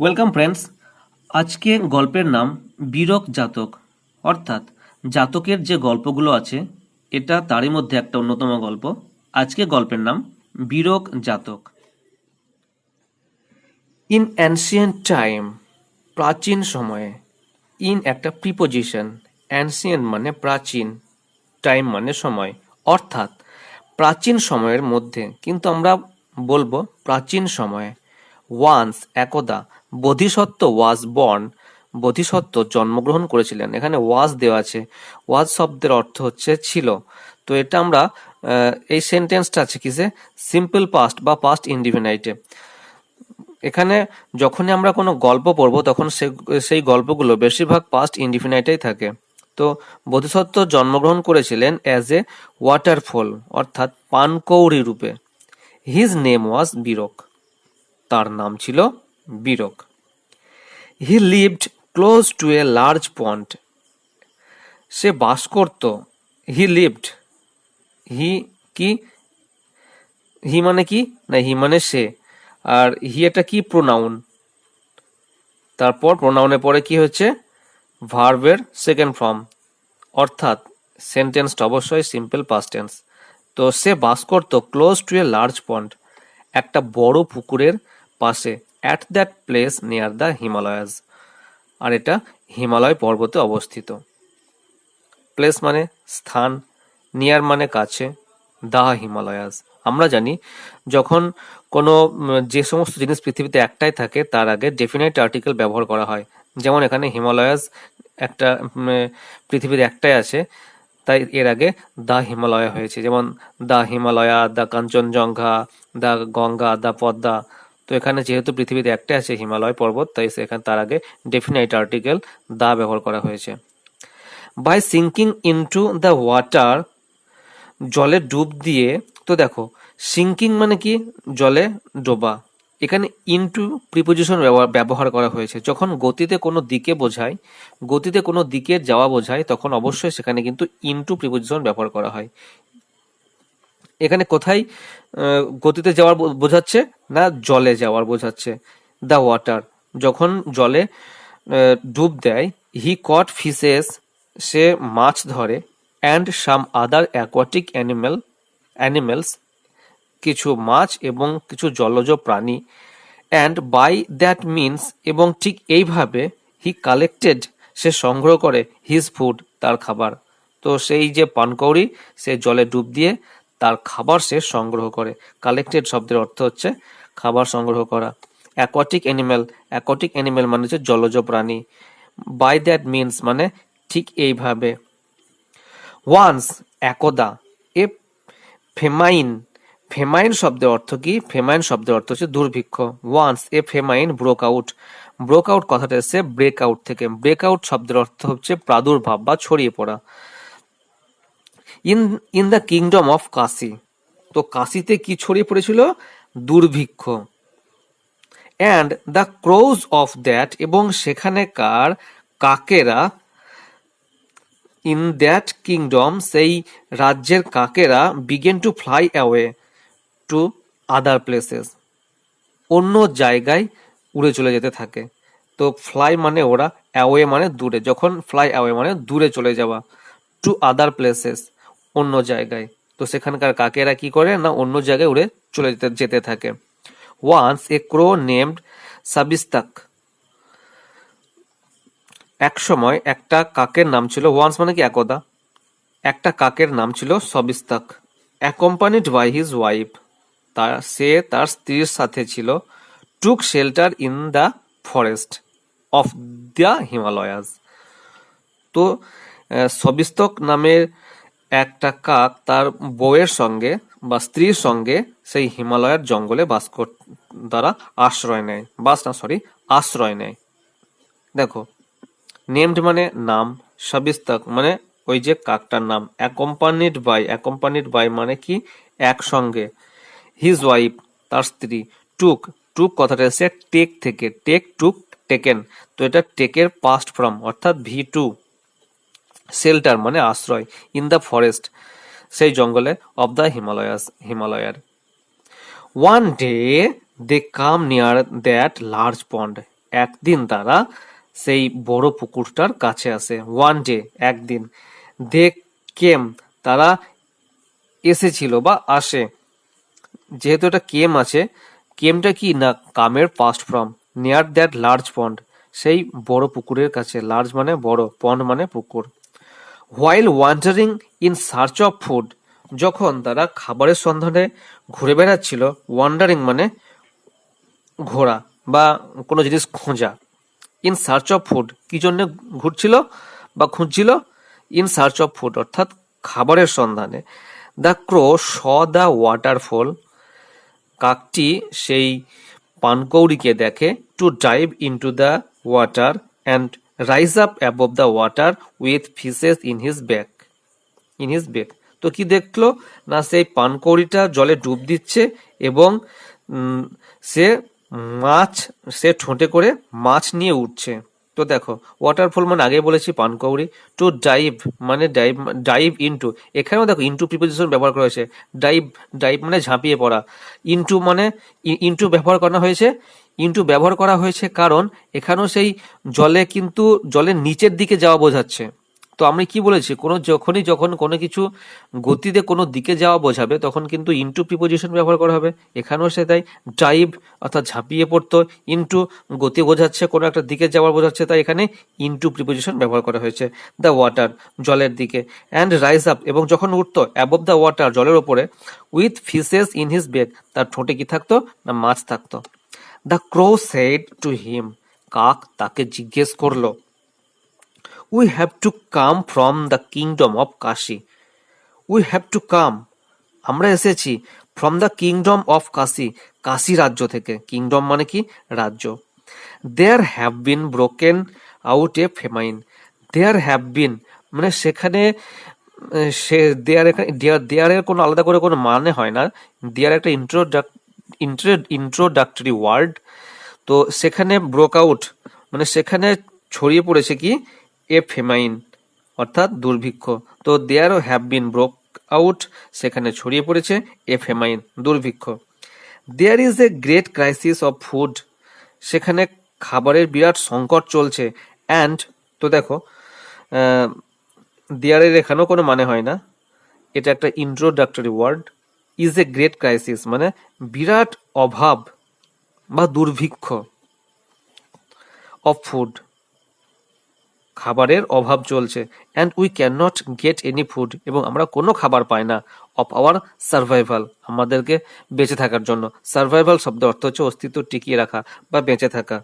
Welcome friends. আজকে গল্পের নাম বীরক জাতক, অর্থাৎ জাতকের যে গল্পগুলো আছে এটা তারই মধ্যে একটা অন্যতম গল্প। আজকে গল্পের নাম বীরক জাতক। ইন অ্যানসিয়েন্ট টাইম, প্রাচীন সময়ে। ইন একটা প্রিপোজিশন, অ্যানসিয়েন্ট মানে প্রাচীন, টাইম মানে সময়, অর্থাৎ প্রাচীন সময়ের মধ্যে, কিন্তু আমরা বলবো প্রাচীন সময়ে। ওয়ান্স একদা, বোধিসত্ত্ব ওয়াজ বর্ন, বোধিসত্ত্ব জন্মগ্রহণ করেছিলেন। এখানে ওয়াজ দেওয়া আছে, ওয়াজ শব্দের অর্থ হচ্ছে ছিল। তো এটা আমরা এই সেন্টেন্সটা আছে কিসে, সিম্পল পাস্ট বা পাস্ট ইনডিফিনাইটে। এখানে যখনই আমরা কোনো গল্প পড়বো তখন সেই গল্পগুলো বেশিরভাগ পাস্ট ইনডিফিনাইটেই থাকে। তো বোধিসত্ত্ব জন্মগ্রহণ করেছিলেন অ্যাজ এ ওয়াটারফল, অর্থাৎ পানকৌড়ি রূপে। হিজ নেম ওয়াজ বীরক, তার নাম ছিল Birak. He lived close to a large pond, সে বাস করত। হি লিভড, হি কি, হি মানে কি না, হি মানে সে, আর হি এটা কি প্রোনাউন, তারপর প্রোনাউনের পরে কি হচ্ছে ভার্বের সেকেন্ড ফর্ম, অর্থাৎ সেন্টেন্সটা অবশ্যই সিম্পল পাস্ট টেন্স। তো সে বাস করত close to a large pond, একটা বড় পুকুরের পাশে, at that place near the Himalayas, আর এটা হিমালয় পর্বতে অবস্থিত। প্লেস মানে স্থান, নিয়ার মানে কাছে, দা হিমালয়াস। আমরা জানি যখন কোনো যে সমস্ত জিনিস পৃথিবীতে একটাই থাকে তার আগে ডেফিনাইট আর্টিকেল ব্যবহার করা হয়। যেমন এখানে হিমালয়াস একটা পৃথিবীর একটাই আছে, তাই এর আগে দা হিমালয়া হয়েছে। যেমন দা হিমালয়া, দা কাঞ্চনজঙ্ঘা, দা গঙ্গা, দা পদ্মা। তো এখানে যেহেতু পৃথিবীতে একটাই আছে হিমালয় পর্বত, তাই সেখানে তার আগে ডেফিনাইট আর্টিকেল দা ব্যবহার করা হয়েছে। By sinking into the water, জলে ডুব দিয়ে। তো দেখো, সিঙ্কিং মানে কি, জলে ডোবা। এখানে ইনটু প্রিপোজিশন ব্যবহার করা হয়েছে। যখন গতিতে কোনো দিকে বোঝায়, গতিতে কোনো দিকে যাওয়া বোঝায়, তখন অবশ্যই সেখানে কিন্তু ইনটু প্রিপোজিশন ব্যবহার করা হয়। এখানে কোথায় গতিতে যাওয়ার বোঝাচ্ছে না, জলে যাওয়ার বোঝাচ্ছে। দ্য ওয়াটার, যখন জলে ডুব দেয়। হি কট ফিশেস, সে মাছ ধরে। And some other aquatic animals, কিছু মাছ এবং কিছু জলজ প্রাণী। অ্যান্ড বাই দ্যাট মিনস, এবং ঠিক এইভাবে, হি কালেক্টেড, সে সংগ্রহ করে, হিজ ফুড, তার খাবার। তো সেই যে পানকৌড়ি, সে জলে ডুব দিয়ে তার খাবার সে সংগ্রহ করে। কালেক্টেড শব্দের অর্থ হচ্ছে খাবার সংগ্রহ করা। অ্যাকোয়াটিক অ্যানিমেল মানে হচ্ছে জলজ প্রাণী। বাই দ্যাট মিনস মানে ঠিক এইভাবে। ওয়ান্স একদা, এ ফেমাইন, ফেমাইন শব্দের অর্থ কি, ফেমাইন শব্দের অর্থ হচ্ছে দুর্ভিক্ষ। Once a famine broke out, broke out কথাটা এসেছে ব্রেক আউট থেকে। ব্রেক আউট শব্দের অর্থ হচ্ছে প্রাদুর্ভাব বা ছড়িয়ে পড়া। In in the kingdom of Kashi, তো কাশিতে কি ছড়িয়ে পড়েছিল, দুর্ভিক্ষ। And the crows of that, এবং সেখানেকার কাকেরা, ইন দ্যাট কিংডম, সেই রাজ্যের কাকেরা, began to fly away to other places, অন্য জায়গায় উড়ে চলে যেতে থাকে। তো ফ্লাই মানে ওরা, অ্যাওয়ে মানে দূরে। যখন ফ্লাই অ্যাওয়ে মানে দূরে চলে যাওয়া, টু আদার প্লেসেস অন্য জায়গায়। তো সেখানকার কাকেরা কি করে না, অন্য জায়গায় উড়ে চলে যেতে থাকে। ওয়ান্স এ ক্রো নেমড সাবিস্তাক, এক সময় একটা কাকের নাম ছিল, ওয়ান্স মানে কি একদা, একটা কাকের নাম ছিল সবিস্তাক। অ্যাকম্পানিড বাই হিজ ওয়াইফ, সে তার স্ত্রীর সাথে ছিল। Took shelter in the forest of the Himalayas, তো সবিস্তক নামের একটা কাক তার বউয়ের সঙ্গে বা স্ত্রীর সঙ্গে সেই হিমালয়ের জঙ্গলে তারা আশ্রয় নেয়, আশ্রয় নেয়। দেখো, নেমড মানে নাম, সবিস্তক মানে ওই যে কাকটার নাম। অ্যাকম্পানিড বাই মানে কি, একসঙ্গে। হিজ ওয়াইফ তার স্ত্রী। টুক, টুক কথাটা এসে টেক থেকে, টুক টেকেন। তো এটা টেকের পাস্ট ফর্ম, অর্থাৎ V2। শেল্টার মানে আশ্রয়, ইন দ্য ফরেস্ট সেই জঙ্গলে, of the Himalayas. One day they come near that large pond, একদিন তারা সেই বড় পুকুরটার কাছে আসে। ওয়ান ডে, একদিন। দে কেম, তারা এসেছিল বা আসে। যেহেতু এটা কেম আছে, কেমটা কি না কামের past form. Near that large pond, সেই বড় পুকুরের কাছে। লার্জ মানে বড়, পন্ড মানে পুকুর। While wandering in search of food, যখন তারা খাবারের সন্ধানে ঘুরে বেড়াচ্ছিল। ওয়ান্ডারিং মানে ঘোরা বা কোনো জিনিস খোঁজা। ইন সার্চ অফ ফুড, কি জন্য ঘুরছিল বা খুঁজছিল? ইন সার্চ অফ ফুড অর্থাৎ খাবারের সন্ধানে। The crow saw the waterfowl, কাকটি সেই পানকৌড়িকে দেখে। To dive into the water and rise up above the water with fishes in his beak. তো কি দেখলো না, সেই পানকৌড়িটা জলে ডুব দিচ্ছে এবং সে মাছ, সে ঠোঁটে করে মাছ নিয়ে উঠছে। তো দেখো, ওয়াটারফল মানে আগে বলেছি পানকৌড়ি। টু ডাইভ মানে ডাইভ ইনটু, এখানেও দেখো ইনটু প্রিপোজিশন ব্যবহার করা হয়েছে। ডাইভ, ডাইভ মানে ঝাঁপিয়ে পড়া। ইনটু মানে ইনটু ব্যবহার করা হয়েছে। ইনটু ব্যবহার করা হয়েছে কারণ এখানেও সেই জলে, কিন্তু জলের নিচের দিকে যাওয়া বোঝাচ্ছে। তো আমি কি বলেছি, যখন কোনো কিছু গতিতে কোনো দিকে যাওয়া বোঝাবে তখন কিন্তু ইনটু প্রিপোজিশন ব্যবহার করা হবে। এখানেও সে তাই। ডাইভ অর্থাৎ ঝাঁপিয়ে পড়তো, ইনটু গতি বোঝাচ্ছে, কোনো একটা দিকে যাওয়ার বোঝাচ্ছে, তাই এখানে ইনটু প্রিপোজিশন ব্যবহার করা হয়েছে। দ্য ওয়াটার, জলের দিকে। অ্যান্ড রাইজ আপ, এবং যখন উঠতো, অ্যাবভ দ্য ওয়াটার, জলের ওপরে। With fishes in his beak, তার ঠোঁটে কি থাকতো না মাছ থাকতো। The crow said to him, কাক তাকে জিজ্ঞেস করলো। We have to come from the kingdom of Kashi. We have to come, আমরা এসেছি। From the kingdom of Kashi, Kashi রাজ্য থেকে। কিংডম মানে কি রাজ্য। There have been broken out a famine. There have been মানে সেখানে, সে দেয়ার, এখানে দেয়ারের কোনো আলাদা করে কোনো মানে হয় না। দেয়ার একটা ইন্ট্রোডাক্টরি ওয়ার্ড। তো সেখানে ব্রোক আউট মানে সেখানে ছড়িয়ে পড়েছে কি এ ফেমাইন অর্থাৎ দুর্ভিক্ষ। তো there have been broke out, সেখানে ছড়িয়ে পড়েছে এ ফেমাইন দুর্ভিক্ষ। There is a great crisis of food, সেখানে খাবারের বিরাট সংকট চলছে। অ্যান্ড, তো দেখো দেয়ারের এখানেও কোনো মানে হয় না, এটা একটা introductory word. Is a great crisis মানে বিরাট অভাব বা দুর্ভিক্ষ। অফ ফুড, খাবারের অভাব চলছে। And we can not get any food, এবং আমরা কোনো খাবার পাই না। অফ আওয়ার সার্ভাইভাল, আমাদেরকে বেঁচে থাকার জন্য। সার্ভাইভাল শব্দ অর্থ হচ্ছে অস্তিত্ব টিকিয়ে রাখা বা বেঁচে থাকা।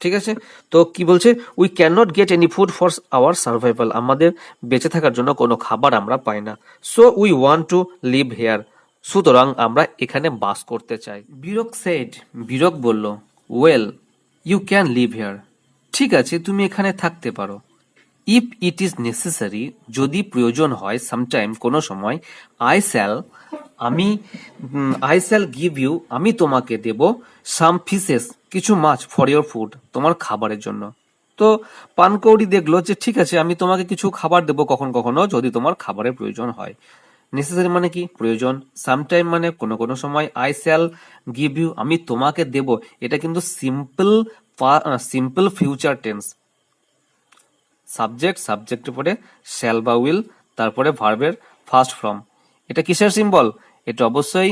ঠিক আছে, তো কি বলছে, we can not get any food for our survival, আমাদের বেঁচে থাকার জন্য কোনো খাবার আমরা পাই না। So we want to live here, সুতরাং আমরা এখানে বাস করতে চাই। বীরক সেড, বীরক বলল, well you can live here, ঠিক আছে তুমি এখানে থাকতে পারো। ইফ ইট ইজ নেসেসারি, যদি প্রয়োজন হয়, সামটাইম কোনো সময়, আই শ্যাল আমি আই শ্যাল গিভ ইউ আমি তোমাকে দেব, সাম ফিশেস কিছু মাছ, ফর ইয়োর ফুড তোমার খাবারের জন্য। তো পানকৌড়ি দেখলো যে ঠিক আছে আমি তোমাকে কিছু খাবার দেবো কখন কখনো যদি তোমার খাবারের প্রয়োজন হয়। নেসেসারি মানে কি প্রয়োজন, সামটাইম মানে কোনো কোনো সময়, আই শ্যাল গিভ ইউ আমি তোমাকে দেব, এটা কিন্তু সিম্পল ফিউচার টেন্স। সাবজেক্টের পরে শ্যাল বা উইল, তারপরে ভার্বের ফার্স্ট ফর্ম। এটা কিসের সিম্বল? এটা অবশ্যই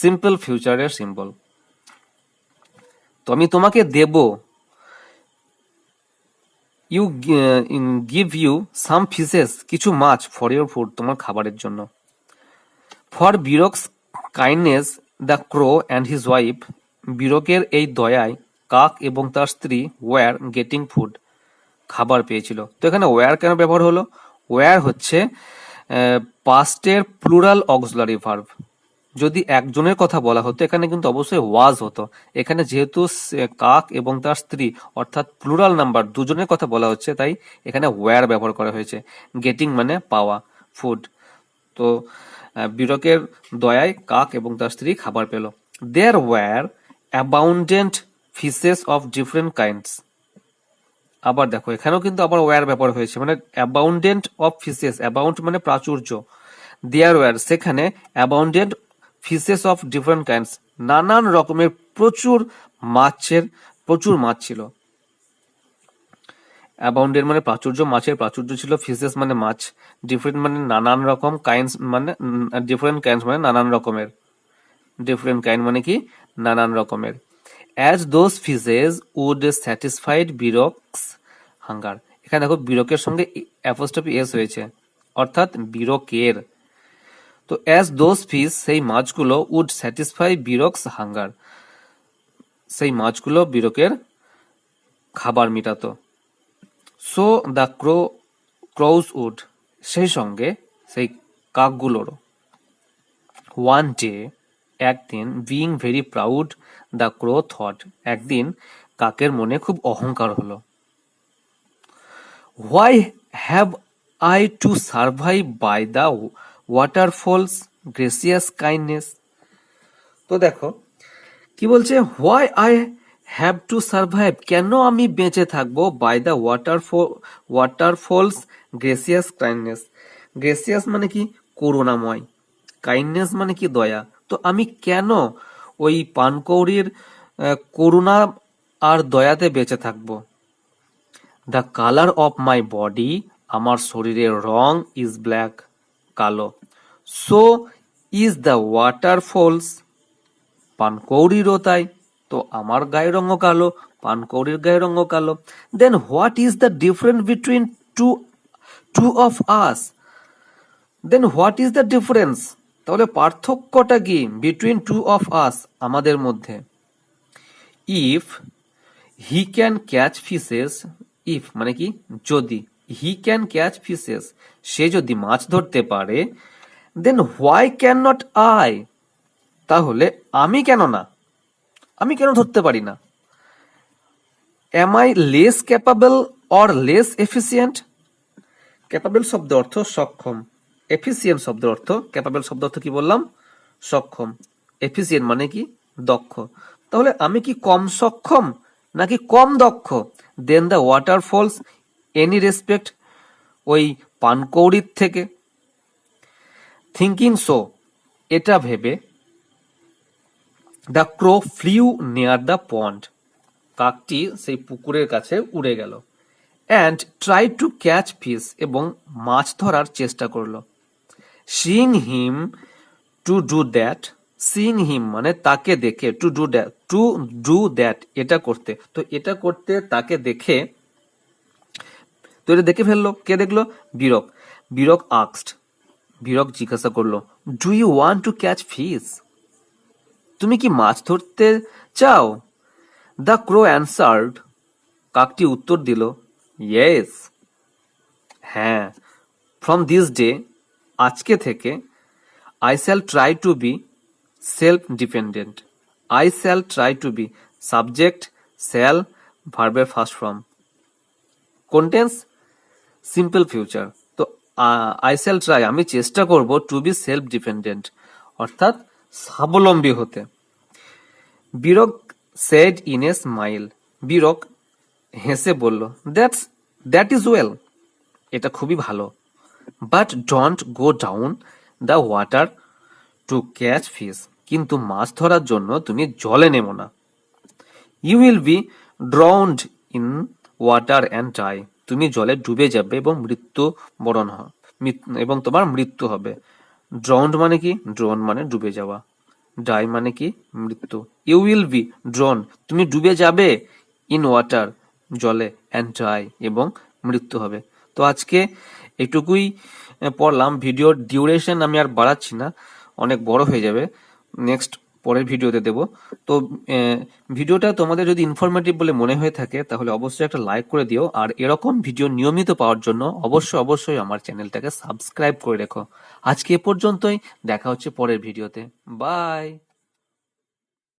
সিম্পল ফিউচারের সিম্বল। তো আমি তোমাকে দেব, you give you some fishes কিছু মাছ, ফর ইউর ফুড তোমার খাবারের জন্য। For Birak's kindness the crow and his wife, বীরকের এই দয়ায় কাক এবং তার স্ত্রী ওয়্যার গেটিং ফুড খাবার পেয়েছিল। তো এখানে ওয়্যার কেন ব্যবহার হলো? ওয়্যার হচ্ছে পাস্টের প্লুরাল অক্সিলারি ভার্ব। যদি একজনের কথা বলা হতো এখানে কিন্তু অবশ্যই ওয়াজ হতো। এখানে যেহেতু কাক এবং তার স্ত্রী অর্থাৎ প্লুরাল নাম্বার দুজনের কথা বলা হচ্ছে, তাই এখানে ওয়্যার ব্যবহার করা হয়েছে। গেটিং মানে পাওয়া, ফুড। তো বীরকের দয়ায় কাক এবং তার স্ত্রী খাবার পেল। There were abundant fishes of different kinds. আবার দেখো এখানেও কিন্তু আবার ওয়্যার ব্যবহার হয়েছে, মানে অ্যাবাউন্ডেন্ট অফ ফিশেস, অ্যাবাউন্ড মানে প্রাচুর্য, দেয়ার ওয়্যার সেখানে অ্যাবাউন্ডেন্ট ফিশেস অফ ডিফারেন্ট কাইন্ডস নানান রকমের প্রচুর মাছের প্রচুর মাছ ছিল। অ্যাবাউন্ডেড মানে প্রাচুর্য, মাছের প্রাচুর্য ছিল। ফিশেস মানে মাছ। ডিফারেন্ট মানে নানান রকম। কাইন্ডস মানে ডিফারেন্ট কাইন্ডস মানে নানান রকমের। ডিফারেন্ট কাইন্ড মানে কি নানান রকমের। As those fishes would satisfied Birak's hunger. এখানে দেখো বিরকের সঙ্গে অ্যাপোস্ট্রফি এস হয়েছে, অর্থাৎ বিরকের। তো অ্যাজ দোজ ফিশ সেই মাছগুলো উড স্যাটিসফাই বিরক্স হাঙ্গার, সেই মাছগুলো বিরকের খাবার মিটাতো। সো দ্য ক্রোজ উড, সেই সঙ্গে সেই কাকগুলোরও। ওয়ান ডে, একদিন, being very proud the crow thought, একদিন কাকের মনে খুব অহংকার হলো। Why have I to survive by the waterfowl's gracious kindness. তো দেখো কি বলছে, why I have to survive, কেন আমি বেঁচে থাকবো, by the waterfowl's gracious kindness. Gracious মানে কি করুণাময়, কাইন্ডনেস মানে কি দয়া। তো আমি কেন ওই পানকৌড়ির করুণা আর দয়াতে বেঁচে থাকবো। The colour of my body, আমার শরীরের রং, ইজ ব্ল্যাক, কালো। সো ইজ দ্য ওয়াটারফলস, পানকৌড়িরও তাই। তো আমার গায়ের রঙও কালো, পানকৌড়ির গায়ের রঙও কালো। Then what is the difference between two of us, then what is the difference, তাহলে পার্থক্যটা কি, বিটুইন টু অফ আস, আমাদের মধ্যে। If he can catch fishes, if মানে কি যদি, হি ক্যান ক্যাচ ফিশেস, সে যদি মাছ ধরতে পারে, then why can not I, তাহলে আমি কেন না, আমি কেন ধরতে পারি না। Am I less capable or less efficient. Capable শব্দ অর্থ সক্ষম, এফিসিয়েন্ট শব্দ অর্থ, ক্যাপাবল শব্দ অর্থ কি বললাম, সক্ষম, এফিসিয়েন্ট মানে কি দক্ষ। তাহলে আমি কি কম সক্ষম নাকি কম দক্ষ than the waterfowls any respect, ওই পানকৌড়ির থেকে। থিঙ্কিং সো, এটা ভেবে, the crow flew near the pond, কাকটি সেই পুকুরের কাছে উড়ে গেল। And try to catch fish, এবং মাছ ধরার চেষ্টা করলো। Seeing him to do that, seeing him মানে তাকে দেখে, টু ডু দ্যাট এটা করতে, তো এটা করতে তাকে দেখে, তো এটা দেখে ফেললো, কে দেখলো, বিরক। বিরক আস্কড, বিরক জিজ্ঞাসা করলো, do you want to catch fish, তুমি কি মাছ ধরতে চাও। দ্য ক্রো অ্যান্সার্ড, কাকটি উত্তর দিল, ইয়েস, হ্যাঁ। ফ্রম দিস ডে, আজকে থেকে, I shall try to be self dependent. I shall try to be, subject, shall, ভার্বের first form, contains simple future. তো আই শ্যাল ট্রাই, আমি চেষ্টা করব, টু বি সেলফ ডিপেন্ডেন্ট, অর্থাৎ স্বাবলম্বী হতে। Birak said in a smile, Birak হেসে বলল, দ্যাট ইজ ওয়েল, এটা খুবই ভালো। But don't go down the water to catch fish, কিন্তু মাছ ধরার জন্য তুমি জলে নেমো না। You will be drowned in water and die, তুমি জলে ডুবে যাবে এবং এবং তোমার মৃত্যু হবে। ড্রাউন্ড মানে কি, ড্রোন মানে ডুবে যাওয়া, ডাই মানে কি মৃত্যু। ইউ উইল বি ড্রোন, তুমি ডুবে যাবে, ইন ওয়াটার জলে, অ্যান্ড ডাই এবং মৃত্যু হবে। তো আজকে এটুকুই পড়লাম। ভিডিওর ডিউরেশন আমি আর বাড়াচ্ছি না, অনেক বড় হয়ে যাবে, নেক্সট পরের ভিডিওতে দেব। তো ভিডিওটা তোমাদের যদি ইনফরমেটিভ বলে মনে হয়ে থাকে তাহলে অবশ্যই একটা লাইক করে দিও, আর এরকম ভিডিও নিয়মিত পাওয়ার জন্য অবশ্যই আমার চ্যানেলটাকে সাবস্ক্রাইব করে রেখো। আজকে এ পর্যন্তই, দেখা হচ্ছে পরের ভিডিওতে, বাই।